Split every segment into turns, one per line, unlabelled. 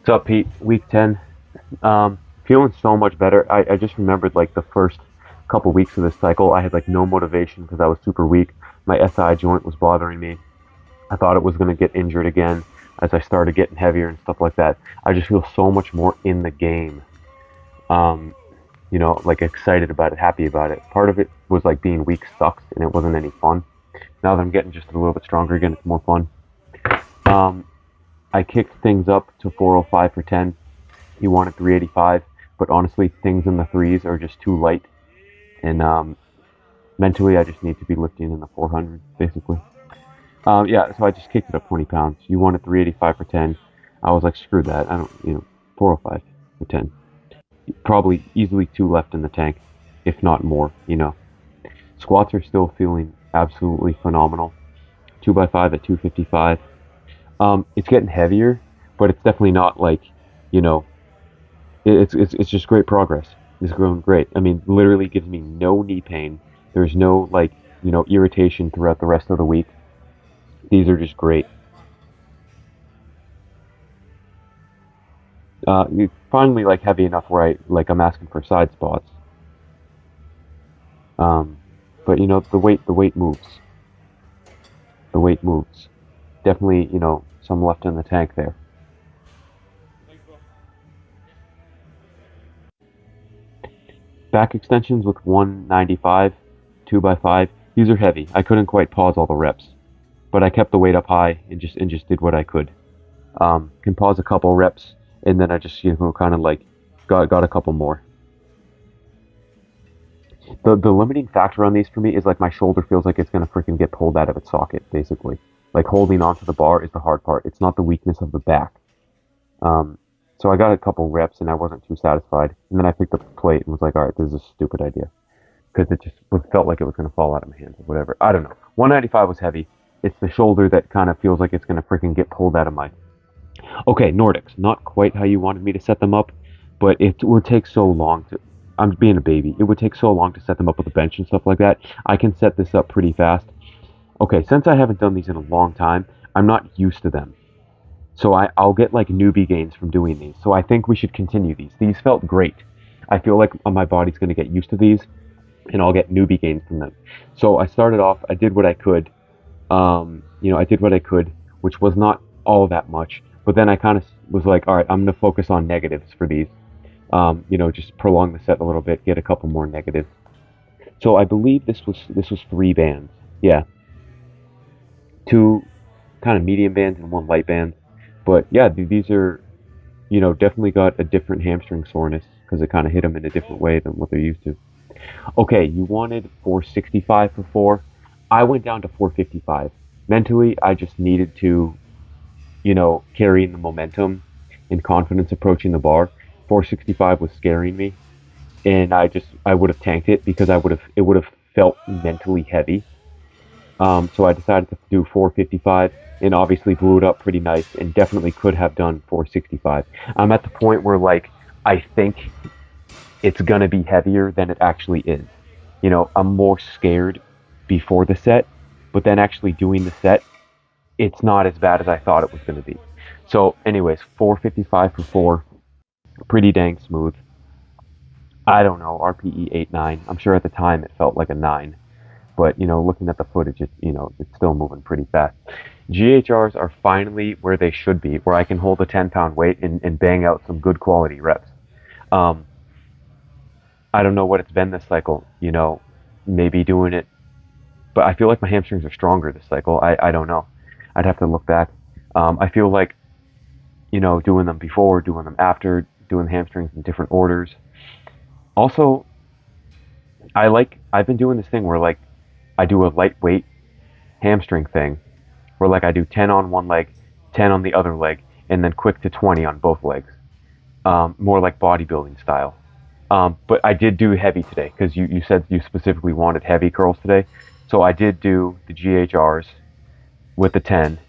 What's up, Pete? Week 10. Feeling so much better. I just remembered like the first couple weeks of this cycle, I had like no motivation because I was super weak. My SI joint was bothering me. I thought it was going to get injured again as I started getting heavier and stuff like that. I just feel so much more in the game. Um, like excited about it, happy about it. Part of it was like being weak sucks and it wasn't any fun. Now that I'm getting just a little bit stronger again, it's more fun. Um, I kicked things up to 405 for 10. He wanted 385, but honestly, things in the threes are just too light. And mentally, I just need to be lifting in the 400, basically. Yeah, so I just kicked it up 20 pounds. You wanted 385 for 10. I was like, screw that. I don't, 405 for 10. Probably easily two left in the tank, if not more. Squats are still feeling absolutely phenomenal. 2 by 5 at 255. It's getting heavier, but it's definitely not like, you know, it's just great progress. It's growing great. I mean, literally gives me no knee pain. There's no like irritation throughout the rest of the week. These are just great. It's finally like heavy enough where I'm asking for side spots. Um, but the weight moves. The weight moves. Definitely some left in the tank there. Back extensions with 195, 2 by 5. These are heavy. I couldn't quite pause all the reps, but I kept the weight up high and just did what I could. Can pause a couple reps, and then I just kind of like got a couple more. The limiting factor on these for me is like my shoulder feels like it's gonna freaking get pulled out of its socket, basically. Like holding onto the bar is the hard part. It's not the weakness of the back. Um, so I got a couple reps and I wasn't too satisfied, and then I picked up the plate and was like, all right, this is a stupid idea because it just felt like it was gonna fall out of my hands or whatever. I don't know. 195 was heavy. It's the shoulder that kind of feels like it's gonna freaking get pulled out of my. Okay, Nordics, not quite how you wanted me to set them up, but it would take so long to. I'm being a baby. It would take so long to set them up with a bench and stuff like that. I can set this up pretty fast. Okay, since I haven't done these in a long time, I'm not used to them. So I'll get like newbie gains from doing these. So I think we should continue these. These felt great. I feel like my body's going to get used to these and I'll get newbie gains from them. So I started off, I did what I could. I did what I could, which was not all that much. But then I kind of was like, all right, I'm going to focus on negatives for these. Just prolong the set a little bit, get a couple more negatives. So I believe this was three bands. Yeah, two kind of medium bands and one light band. But yeah, these are definitely got a different hamstring soreness because it kind of hit them in a different way than what they're used to. Okay, you wanted 465 for four. I went down to 455. Mentally, I just needed to carrying the momentum and confidence approaching the bar. 465 was scaring me, and I would have tanked it because it would have felt mentally heavy. So I decided to do 455 and obviously blew it up pretty nice and definitely could have done 465. I'm at the point where like I think it's gonna be heavier than it actually is. I'm more scared before the set, but then actually doing the set, it's not as bad as I thought it was going to be. So, anyways, 455 for four, pretty dang smooth. I don't know, RPE 8.9. I'm sure at the time it felt like a 9, but looking at the footage, it's still moving pretty fast. GHRs are finally where they should be, where I can hold a 10-pound weight and bang out some good quality reps. Um, I don't know what it's been this cycle, maybe doing it, but I feel like my hamstrings are stronger this cycle. I don't know. I'd have to look back. I feel like doing them before, doing them after, doing the hamstrings in different orders. Also, I've been doing this thing where like I do a lightweight hamstring thing where like I do 10 on one leg, 10 on the other leg, and then quick to 20 on both legs. More like bodybuilding style. But I did do heavy today because you said you specifically wanted heavy curls today. So I did do the GHRs with the 10,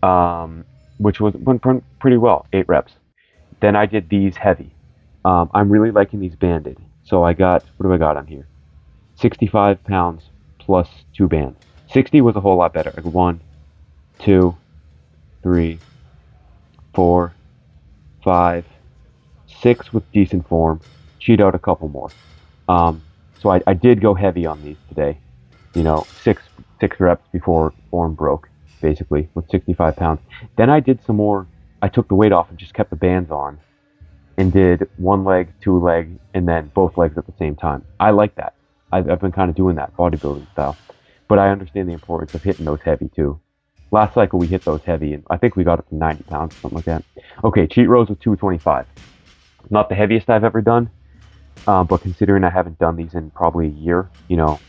um, which went pretty well, 8 reps. Then I did these heavy. I'm really liking these banded. So what do I got on here? 65 pounds plus 2 bands. 60 was a whole lot better. Like 1, 2, 3, 4. 5, 6 with decent form, cheat out a couple more. Um, so I did go heavy on these today. You know, six reps before form broke, basically, with 65 pounds. Then I did some more. I took the weight off and just kept the bands on and did one leg, two leg, and then both legs at the same time. I like that. I've been kind of doing that bodybuilding style. But I understand the importance of hitting those heavy too. Last cycle we hit those heavy, and I think we got up to 90 pounds, something like that. Okay, cheat rows with 225. Not the heaviest I've ever done, but considering I haven't done these in probably a year, you know,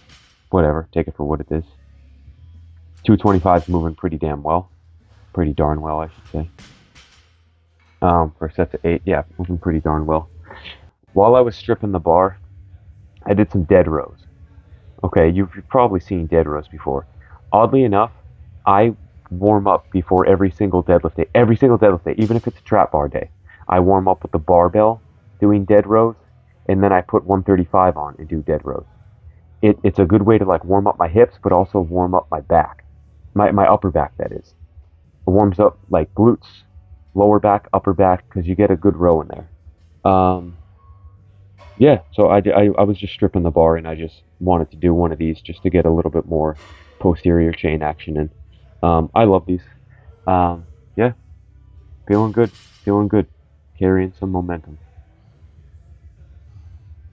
whatever, take it for what it is. 225 is moving pretty damn well. Pretty darn well, I should say. For sets of 8, yeah, moving pretty darn well. While I was stripping the bar, I did some dead rows. Okay, you've probably seen dead rows before. Oddly enough, I warm up before every single deadlift day. Every single deadlift day, even if it's a trap bar day. I warm up with the barbell doing dead rows, and then I put 135 on and do dead rows. It's a good way to like warm up my hips, but also warm up my back, my upper back, that is. It warms up like glutes, lower back, upper back, because you get a good row in there. Um, yeah, so I was just stripping the bar, and I just wanted to do one of these just to get a little bit more posterior chain action in. I love these. Yeah, feeling good, carrying some momentum.